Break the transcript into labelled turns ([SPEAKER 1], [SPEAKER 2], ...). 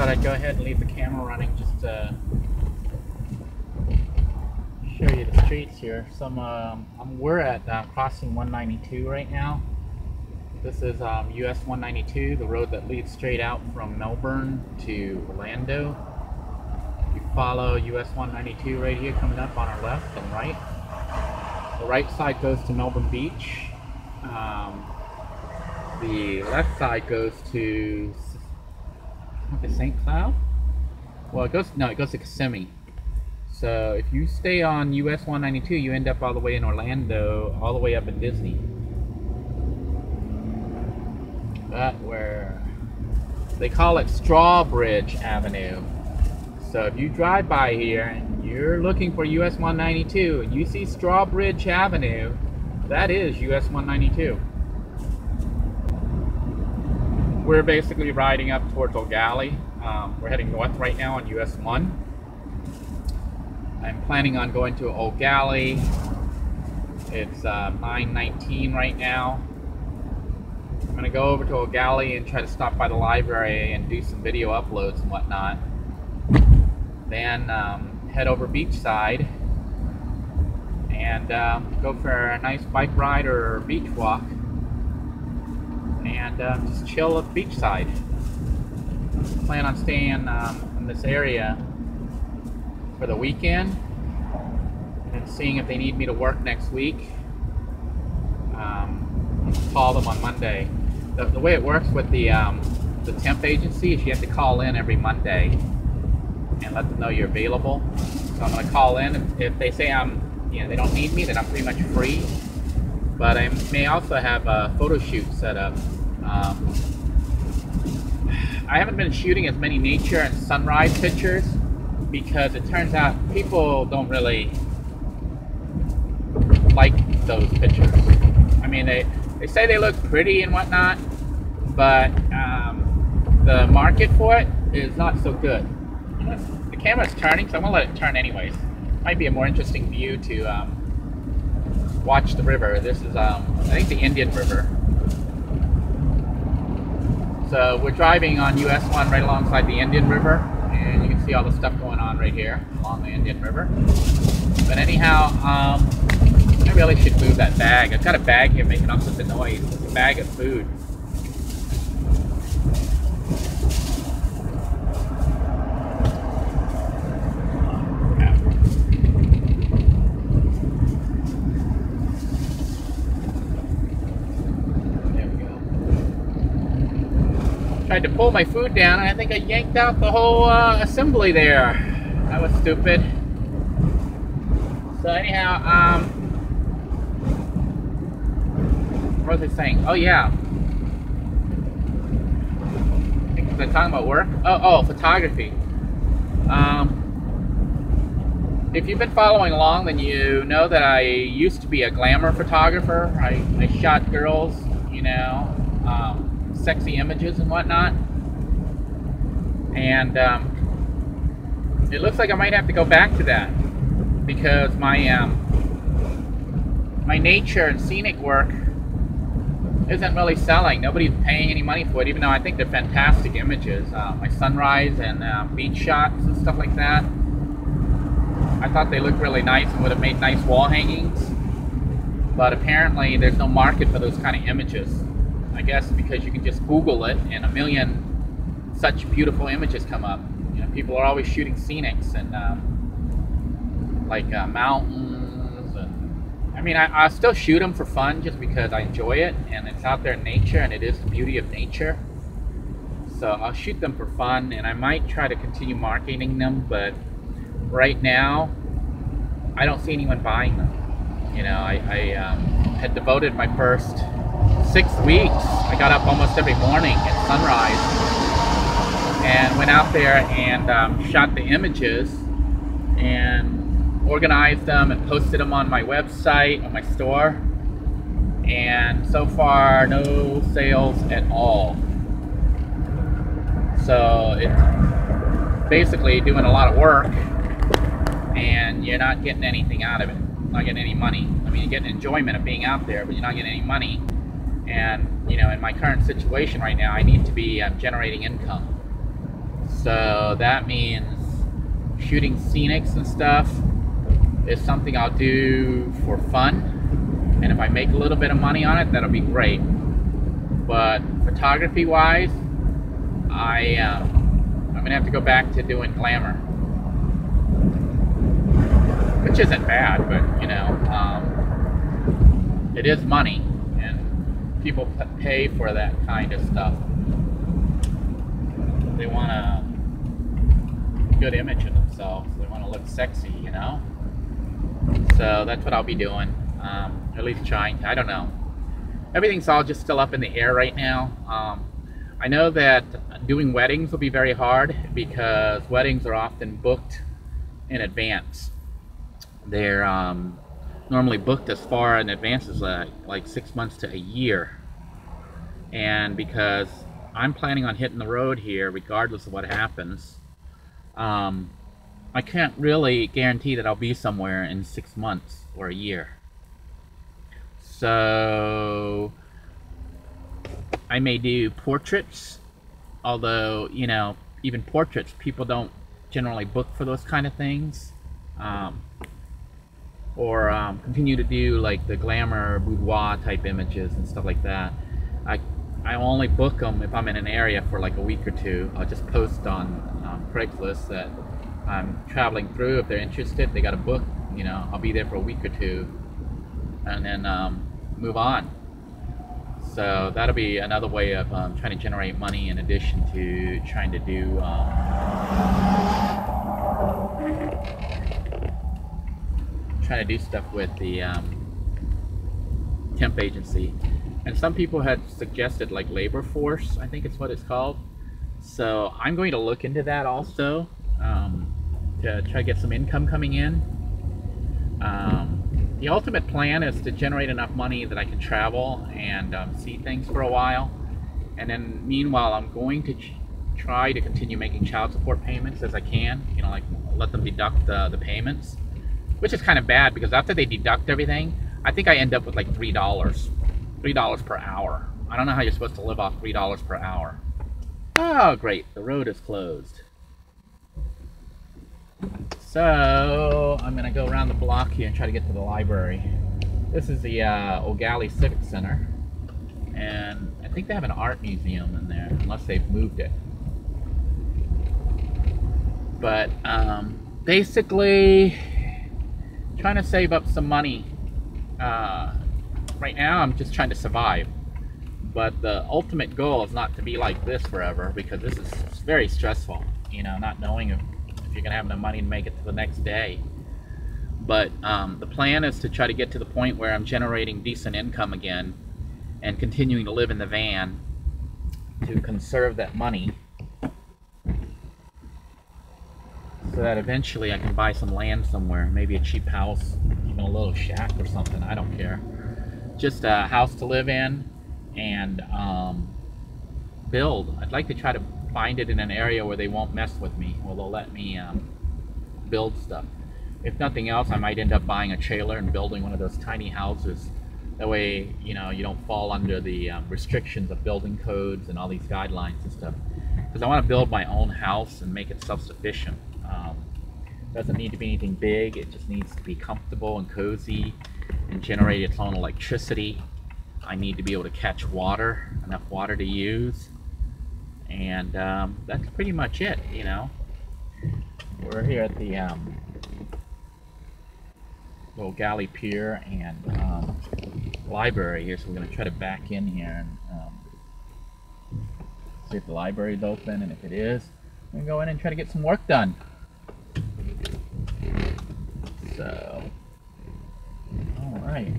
[SPEAKER 1] thought I'd go ahead and leave the camera running just to show you the streets here. We're at crossing 192 right now. This is US 192, the road that leads straight out from Melbourne to Orlando. You follow US 192 right here coming up on our left and right. The right side goes to Melbourne Beach. The left side goes to St. Cloud? Well, it goes to Kissimmee. So if you stay on US 192, you end up all the way in Orlando, all the way up in Disney. That where they call it Strawbridge Avenue. So if you drive by here and you're looking for US 192 and you see Strawbridge Avenue, that is US 192. We're basically riding up towards O'Galley. We're heading north right now on US 1. I'm planning on going to O'Galley. It's 9:19 right now. I'm going to go over to O'Galley and try to stop by the library and do some video uploads and whatnot. Then head over beachside and go for a nice bike ride or beach walk and just chill at the beachside. Plan on staying in this area for the weekend and seeing if they need me to work next week. Call them on Monday. The way it works with the Temp Agency is you have to call in every Monday and let them know you're available. So I'm going to call in. If they say they don't need me, then I'm pretty much free. But I may also have a photo shoot set up. I haven't been shooting as many nature and sunrise pictures because it turns out people don't really like those pictures. I mean, they say they look pretty and whatnot, but the market for it is not so good. The camera's turning, so I'm going to let it turn anyways. Might be a more interesting view to watch the river. This is, I think, the Indian River. So we're driving on US 1 right alongside the Indian River, and you can see all the stuff going on right here along the Indian River. But anyhow, I really should move that bag. I've got a bag here making all sorts of noise. It's a bag of food. Tried to pull my food down, and I think I yanked out the whole assembly there. That was stupid. So anyhow, what was I saying? Oh yeah. I think they're talking about work. Oh, photography. If you've been following along, then you know that I used to be a glamour photographer. I shot girls, sexy images and whatnot, and it looks like I might have to go back to that because my nature and scenic work isn't really selling. Nobody's paying any money for it, even though I think they're fantastic images. My sunrise and beach shots and stuff like that, I thought they looked really nice and would have made nice wall hangings, but apparently there's no market for those kind of images. I guess because you can just Google it and a million such beautiful images come up. People are always shooting scenics and mountains. And I mean, I still shoot them for fun just because I enjoy it and it's out there in nature and it is the beauty of nature. So I'll shoot them for fun and I might try to continue marketing them, but right now I don't see anyone buying them. I had devoted my first 6 weeks. I got up almost every morning at sunrise and went out there and shot the images and organized them and posted them on my website, on my store, and so far no sales at all. So it's basically doing a lot of work and you're not getting anything out of it, not getting any money. I mean, you're getting enjoyment of being out there, but you're not getting any money. And in my current situation right now, I need to be generating income. So that means shooting scenics and stuff is something I'll do for fun. And if I make a little bit of money on it, that'll be great. But photography wise, I'm gonna have to go back to doing glamour, which isn't bad, but you know, it is money, and people pay for that kind of stuff. They want a good image of themselves. They want to look sexy, you know. So that's what I'll be doing, at least trying to. I don't know. Everything's all just still up in the air right now. I know that doing weddings will be very hard because weddings are often booked in advance. They're normally booked as far in advance as like 6 months to a year. And because I'm planning on hitting the road here regardless of what happens, I can't really guarantee that I'll be somewhere in 6 months or a year. So I may do portraits, although, you know, even portraits, people don't generally book for those kind of things. Or continue to do like the glamour boudoir type images and stuff like that. I only book them if I'm in an area for like a week or two. I'll just post on Craigslist that I'm traveling through. If they're interested, they got a book, you know, I'll be there for a week or two and then move on. So that'll be another way of trying to generate money in addition to trying to do stuff with the temp agency. And some people had suggested like labor force, I think it's what it's called. So I'm going to look into that also, to try to get some income coming in. The ultimate plan is to generate enough money that I can travel and see things for a while. And then meanwhile, I'm going to try to continue making child support payments as I can, you know, like let them deduct the payments, which is kind of bad because after they deduct everything, I think I end up with like $3 per hour. I don't know how you're supposed to live off $3 per hour. Oh, great, the road is closed. So I'm gonna go around the block here and try to get to the library. This is the O'Galley Civic Center, and I think they have an art museum in there, unless they've moved it. But basically, trying to save up some money. Right now, I'm just trying to survive. But the ultimate goal is not to be like this forever, because this is very stressful. You know, not knowing if you're gonna have enough money to make it to the next day. But the plan is to try to get to the point where I'm generating decent income again and continuing to live in the van to conserve that money so that eventually I can buy some land somewhere, maybe a cheap house, even a little shack or something, I don't care. Just a house to live in and build. I'd like to try to find it in an area where they won't mess with me, where they'll let me build stuff. If nothing else, I might end up buying a trailer and building one of those tiny houses. That way, you know, you don't fall under the restrictions of building codes and all these guidelines and stuff. Because I want to build my own house and make it self-sufficient. Doesn't need to be anything big, it just needs to be comfortable and cozy and generate its own electricity. I need to be able to catch water, enough water to use. And that's pretty much it, you know. We're here at the little galley pier and library here, so we're going to try to back in here and see if the library is open, and if it is, we're going to go in and try to get some work done. So, alright.